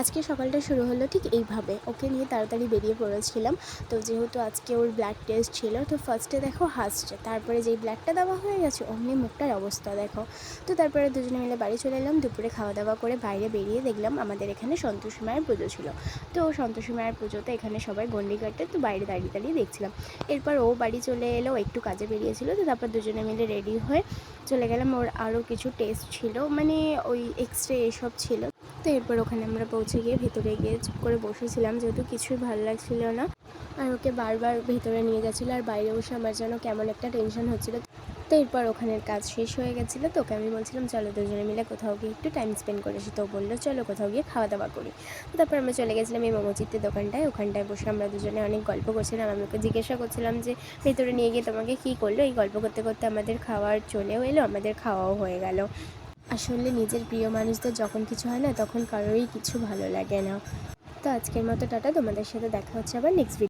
আজকে সকালটা শুরু হলো ঠিক এইভাবে, ওকে নিয়ে তাড়াতাড়ি বেরিয়ে পড়েছিলাম। তো যেহেতু আজকে ওর ব্লাড টেস্ট ছিল, তো ফার্স্টে দেখো হাসছে, তারপরে যেই ব্লাডটা দেওয়া হয়ে গেছে অমনি মুখটার অবস্থা দেখো। তো তারপরে দুজনে মিলে বাড়ি চলে এলাম। দুপুরে খাওয়া দাওয়া করে বাইরে বেরিয়ে দেখলাম আমাদের এখানে সন্তোষী মায়ের পুজো ছিল। তো সন্তোষী মায়ের পুজোতে এখানে সবাই গন্ডি কাটে, তো বাইরে দাঁড়িয়ে দাঁড়িয়ে দেখছিলাম। এরপর ও বাড়ি চলে এলো, একটু কাজে বেরিয়েছিল, তো তারপর দুজনে মিলে রেডি হয়ে চলে গেলাম। ওর আরও কিছু টেস্ট ছিল, মানে ওই এক্স রে এসব ছিল। তো এরপর ওখানে আমরা পৌঁছে গিয়ে ভেতরে গিয়ে চুপ করে বসেছিলাম, যেহেতু কিছুই ভালো লাগছিল না। আর ওকে বারবার ভেতরে নিয়ে যাচ্ছিলো, আর বাইরে বসে আমার যেন কেমন একটা টেনশন হচ্ছিলো। তো এরপর ওখানের কাজ শেষ হয়ে গেছিলো, তো ওকে আমি বলছিলাম চলো দুজনে মিলে কোথাও গিয়ে একটু টাইম স্পেন্ড করেছি। তো বললো চলো কোথাও গিয়ে খাওয়া দাওয়া করি। তো তারপর আমরা চলে গেছিলাম এই মোমোচিত্তের দোকানটায়। ওখানটায় বসে আমরা দুজনে অনেক গল্প করছিলাম। আমি ওকে জিজ্ঞাসা করছিলাম যে ভেতরে নিয়ে গিয়ে তোমাকে কী করলো। এই গল্প করতে করতে আমাদের খাওয়ার চলেও এলো, আমাদের খাওয়াও হয়ে গেল। আসলে নিজের প্রিয় মানুষদের যখন কিছু হয় না, তখন কারোরই কিছু ভালো লাগে না। তো আজকের মতো টাটা, তোমাদের সাথে দেখা হচ্ছে আবার নেক্সট ভিডিও।